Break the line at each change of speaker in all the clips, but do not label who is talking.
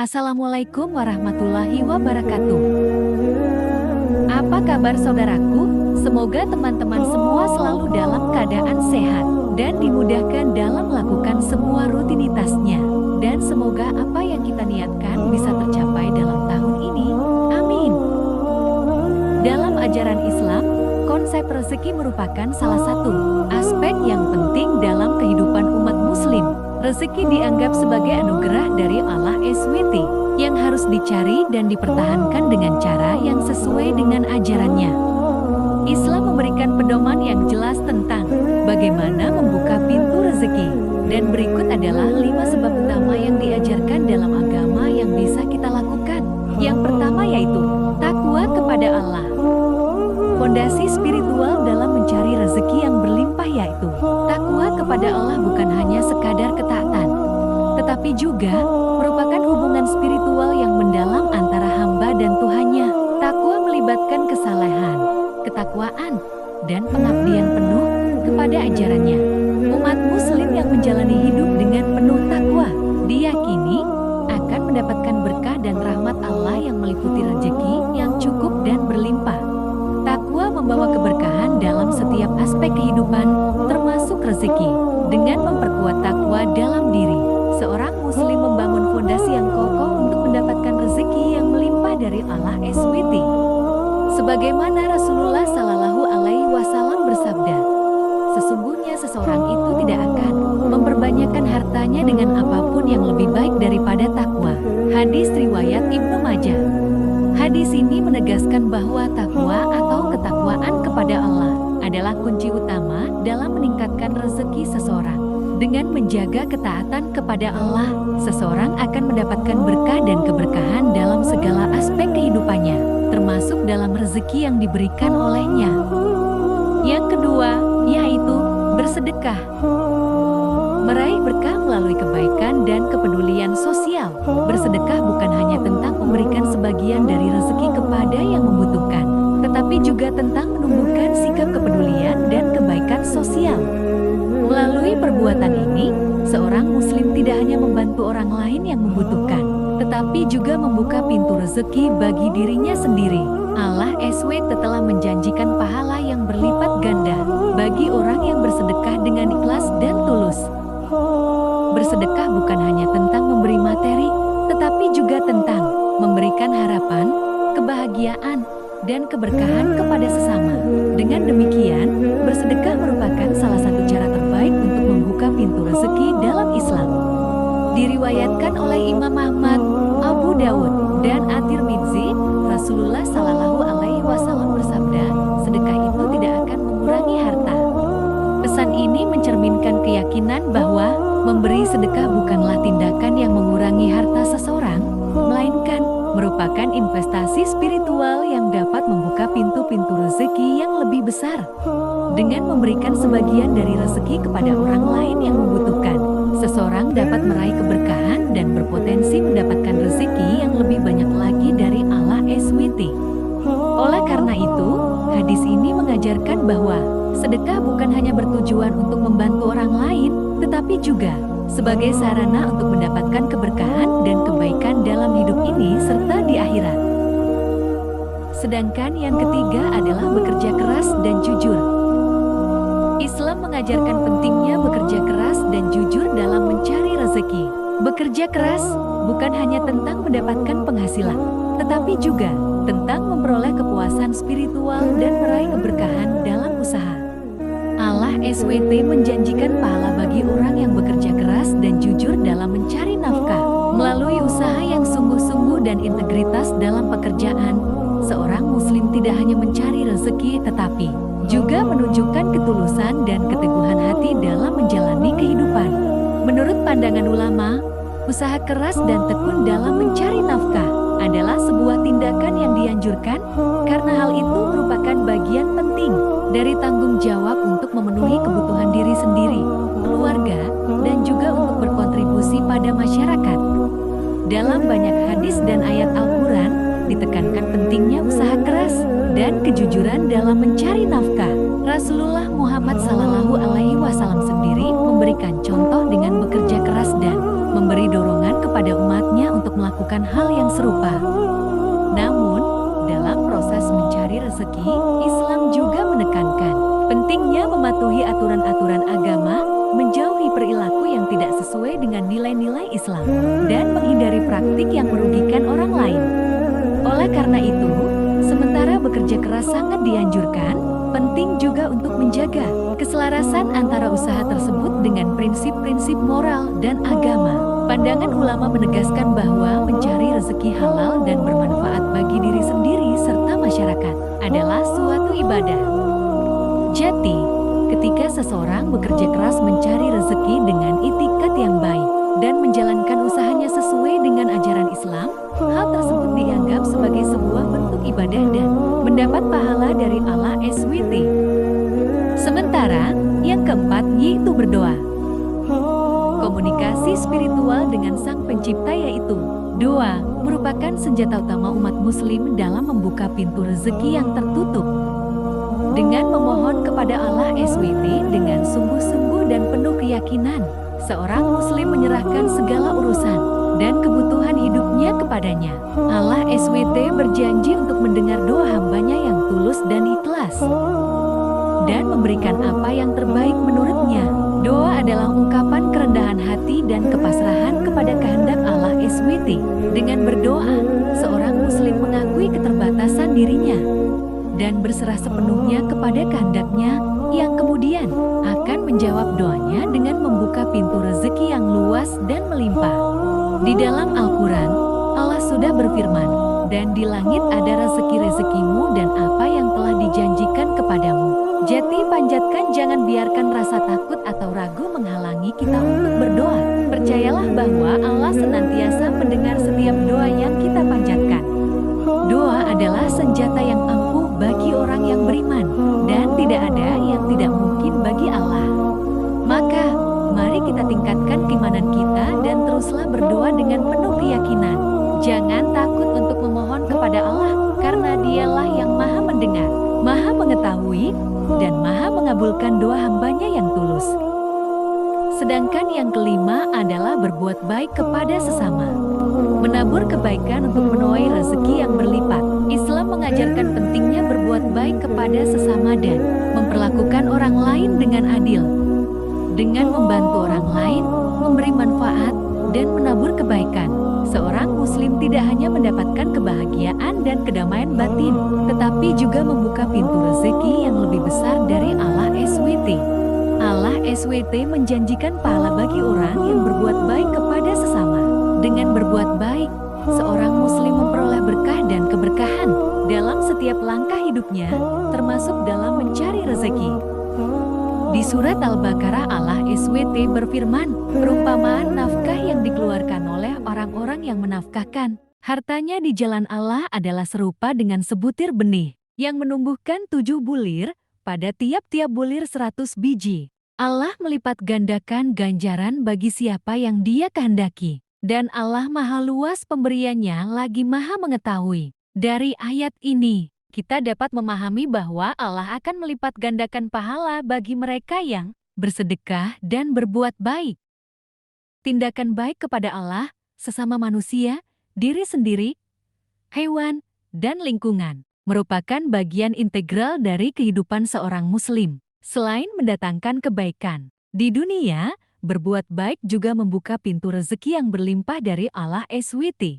Assalamualaikum warahmatullahi wabarakatuh. Apa kabar saudaraku? Semoga teman-teman semua selalu dalam keadaan sehat dan dimudahkan dalam melakukan semua rutinitasnya. Dan semoga apa yang kita niatkan bisa tercapai dalam tahun ini. Amin. Dalam ajaran Islam, konsep rezeki merupakan salah satu aspek yang penting dalam kehidupan umat muslim. Rezeki dianggap sebagai anugerah dari Allah SWT yang harus dicari dan dipertahankan dengan cara yang sesuai dengan ajarannya. Islam memberikan pedoman yang jelas tentang bagaimana membuka pintu rezeki. Dan berikut adalah 5 sebab utama yang diajarkan dalam agama yang bisa kita lakukan. Yang pertama yaitu takwa kepada Allah. Fondasi spiritual dalam mencari rezeki yang berlimpah yaitu takwa kepada Allah bukan hanya sekadar ketaatan, tetapi juga merupakan hubungan spiritual yang mendalam antara hamba dan Tuhannya. Takwa melibatkan kesalehan, ketakwaan, dan pengabdian penuh kepada ajarannya. Umat muslim yang menjalani hidup dengan penuh takwa diyakini akan mendapatkan berkah dan rahmat Allah yang meliputi rezeki yang cukup dan berlimpah. Takwa membawa keberkahan dalam setiap aspek kehidupan, termasuk rezeki. Dengan memperkuat takwa dalam diri, seorang muslim membangun fondasi yang kokoh untuk mendapatkan rezeki yang melimpah dari Allah SWT. Sebagaimana Rasulullah Shallallahu Alaihi Wasallam bersabda, sesungguhnya seseorang itu tidak akan memperbanyakkan hartanya dengan apapun yang lebih baik daripada takwa. Hadis riwayat Ibnu Majah. Hadis ini menegaskan bahwa takwa atau ketakwaan kepada Allah adalah kunci utama dalam meningkatkan rezeki seseorang. Dengan menjaga ketaatan kepada Allah, seseorang akan mendapatkan berkah dan keberkahan dalam segala aspek kehidupannya, termasuk dalam rezeki yang diberikan olehnya. Yang kedua, yaitu bersedekah. Meraih berkah melalui kebaikan dan kepedulian sosial. Bersedekah bukan hanya tentang memberikan sebagian dari rezeki kepada yang membutuhkan, tetapi juga tentang menumbuhkan sikap kepedulian dan kebaikan sosial. Melalui perbuatan ini, seorang muslim tidak hanya membantu orang lain yang membutuhkan, tetapi juga membuka pintu rezeki bagi dirinya sendiri. Allah SWT telah menjanjikan pahala yang berlipat ganda bagi orang yang bersedekah dengan ikhlas dan tulus. Bersedekah bukan hanya tentang memberi materi, tetapi juga tentang memberikan harapan, kebahagiaan, dan keberkahan kepada sesama. Dengan demikian, bersedekah merupakan salah satu cara terbaik untuk membuka pintu rezeki dalam Islam. Diriwayatkan oleh Imam Ahmad, Abu Dawud, dan At-Tirmidzi, Rasulullah Shallallahu Alaihi Wasallam bersabda, sedekah itu tidak akan mengurangi harta. Pesan ini mencerminkan keyakinan bahwa memberi sedekah bukanlah tindakan yang mengurangi harta seseorang, melainkan merupakan investasi spiritual yang dapat membuka pintu-pintu rezeki yang lebih besar. Dengan memberikan sebagian dari rezeki kepada orang lain yang membutuhkan, seseorang dapat meraih keberkahan dan berpotensi mendapatkan rezeki yang lebih banyak lagi dari Allah SWT. Oleh karena itu, hadis ini mengajarkan bahwa sedekah bukan hanya bertujuan untuk membantu orang lain, tetapi juga sebagai sarana untuk mendapatkan keberkahan dan kebaikan dalam hidup ini serta di akhirat. Sedangkan yang ketiga adalah bekerja keras dan jujur. Islam mengajarkan pentingnya bekerja keras dan jujur dalam mencari rezeki. Bekerja keras bukan hanya tentang mendapatkan penghasilan, tetapi juga tentang memperoleh kepuasan spiritual dan meraih keberkahan dalam usaha. Allah SWT menjanjikan pahala bagi orang yang bekerja keras dan jujur dalam mencari nafkah. Melalui usaha yang sungguh-sungguh dan integritas dalam pekerjaan, seorang muslim tidak hanya mencari rezeki tetapi juga menunjukkan ketulusan dan keteguhan hati dalam menjalani kehidupan. Menurut pandangan ulama, usaha keras dan tekun dalam mencari nafkah adalah sebuah tindakan yang dianjurkan karena hal itu merupakan bagian penting dari tanggung jawab untuk memenuhi kebutuhan diri sendiri, keluarga, dan juga untuk berkontribusi pada masyarakat. Dalam banyak hadis dan ayat Al-Quran, ditekankan pentingnya usaha keras dan kejujuran dalam mencari nafkah. Rasulullah Muhammad Sallallahu Alaihi Wasallam sendiri memberikan contoh dengan bekerja keras dan memberi dorongan kepada umatnya untuk melakukan hal yang serupa. Namun, dalam proses mencari rezeki, Islam juga menekankan pentingnya mematuhi aturan-aturan agama, menjauhi perilaku yang tidak sesuai dengan nilai-nilai Islam, dan menghindari praktik yang merugikan orang lain. Oleh karena itu, sementara bekerja keras sangat dianjurkan, penting juga untuk menjaga keselarasan antara usaha tersebut dengan prinsip-prinsip moral dan agama. Pandangan ulama menegaskan bahwa mencari rezeki halal dan bermanfaat bagi diri sendiri serta masyarakat adalah suatu ibadah. Jadi, ketika seseorang bekerja keras mencari rezeki dengan itikad yang baik dan menjalankan usahanya sesuai dengan ajaran Islam, hal tersebut dianggap sebagai sebuah bentuk ibadah dan mendapat pahala dari Allah SWT. Sementara, yang keempat yaitu berdoa. Komunikasi spiritual dengan Sang Pencipta yaitu doa merupakan senjata utama umat muslim dalam membuka pintu rezeki yang tertutup. Dengan memohon kepada Allah SWT dengan sungguh-sungguh dan penuh keyakinan, seorang muslim menyerahkan segala urusan dan kebutuhan hidupnya kepadanya. Allah SWT berjanji untuk mendengar doa hambanya yang tulus dan ikhlas dan memberikan apa yang terbaik menurutnya. Doa adalah ungkapan kerendahan hati dan kepasrahan kepada kehendak Allah SWT. Dengan berdoa, seorang muslim mengakui keterbatasan dirinya dan berserah sepenuhnya kepada kehendaknya yang kemudian akan menjawab doanya dengan membuka pintu rezeki yang luas dan melimpah. Di dalam Al-Quran, Allah sudah berfirman, "Dan di langit ada rezeki-rezekimu dan apa yang telah dijanjikan kepadamu." Jadi panjatkan, jangan biarkan rasa takut atau ragu menghalangi kita untuk berdoa. Percayalah bahwa Allah senantiasa mendengar setiap doa yang kita panjatkan. Doa adalah senjata yang ampuh bagi orang yang beriman, dan tidak ada yang tidak mungkin bagi Allah. Maka, mari kita tingkatkan keimanan kita dan teruslah berdoa dengan penuh keyakinan. Jangan takut untuk memohon kepada Allah, karena Dialah yang Maha Mendengar, Maha Mengetahui, dan Maha mengabulkan doa hambanya yang tulus. Sedangkan yang kelima adalah berbuat baik kepada sesama. Menabur kebaikan untuk menuai rezeki yang berlipat. Islam mengajarkan pentingnya berbuat baik kepada sesama dan memperlakukan orang lain dengan adil. Dengan membantu orang lain, memberi manfaat, dan menabur kebaikan, seorang muslim tidak hanya mendapatkan kebahagiaan dan kedamaian batin, tetapi juga membuka pintu rezeki yang lebih besar dari Allah SWT. Allah SWT menjanjikan pahala bagi orang yang berbuat baik kepada sesama. Dengan berbuat baik, seorang muslim memperoleh berkah dan keberkahan dalam setiap langkah hidupnya, termasuk dalam mencari rezeki. Di surat Al-Baqarah, Allah SWT berfirman, perumpamaan nafkah yang dikeluarkan oleh orang-orang yang menafkahkan hartanya di jalan Allah adalah serupa dengan sebutir benih yang menumbuhkan 7 bulir, pada tiap-tiap bulir 100 biji. Allah melipat gandakan ganjaran bagi siapa yang Dia kehendaki, dan Allah Maha Luas pemberiannya lagi Maha Mengetahui. Dari ayat ini, kita dapat memahami bahwa Allah akan melipat gandakan pahala bagi mereka yang bersedekah dan berbuat baik. Tindakan baik kepada Allah, sesama manusia, diri sendiri, hewan, dan lingkungan merupakan bagian integral dari kehidupan seorang muslim. Selain mendatangkan kebaikan di dunia, berbuat baik juga membuka pintu rezeki yang berlimpah dari Allah SWT.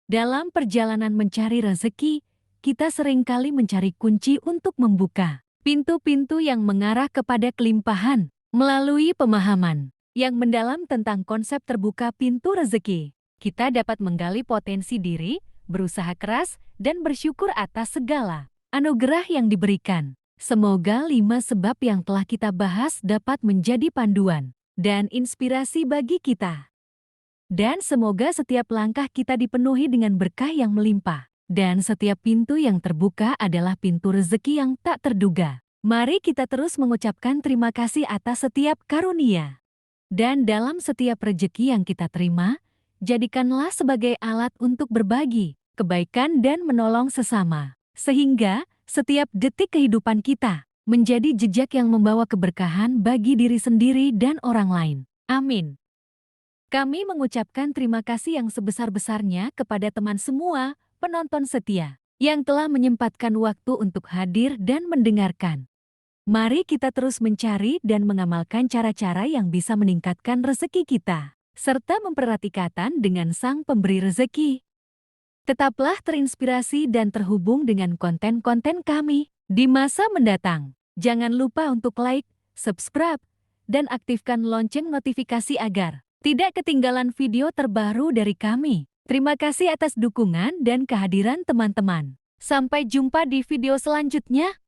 Dalam perjalanan mencari rezeki, kita seringkali mencari kunci untuk membuka pintu-pintu yang mengarah kepada kelimpahan melalui pemahaman yang mendalam tentang konsep terbuka pintu rezeki. Kita dapat menggali potensi diri, berusaha keras, dan bersyukur atas segala anugerah yang diberikan. Semoga 5 sebab yang telah kita bahas dapat menjadi panduan dan inspirasi bagi kita. Dan semoga setiap langkah kita dipenuhi dengan berkah yang melimpah. Dan setiap pintu yang terbuka adalah pintu rezeki yang tak terduga. Mari kita terus mengucapkan terima kasih atas setiap karunia. Dan dalam setiap rezeki yang kita terima, jadikanlah sebagai alat untuk berbagi kebaikan dan menolong sesama. Sehingga setiap detik kehidupan kita menjadi jejak yang membawa keberkahan bagi diri sendiri dan orang lain. Amin. Kami mengucapkan terima kasih yang sebesar-besarnya kepada teman semua, penonton setia, yang telah menyempatkan waktu untuk hadir dan mendengarkan. Mari kita terus mencari dan mengamalkan cara-cara yang bisa meningkatkan rezeki kita, serta mempererat dengan Sang Pemberi Rezeki. Tetaplah terinspirasi dan terhubung dengan konten-konten kami di masa mendatang. Jangan lupa untuk like, subscribe, dan aktifkan lonceng notifikasi agar tidak ketinggalan video terbaru dari kami. Terima kasih atas dukungan dan kehadiran teman-teman. Sampai jumpa di video selanjutnya.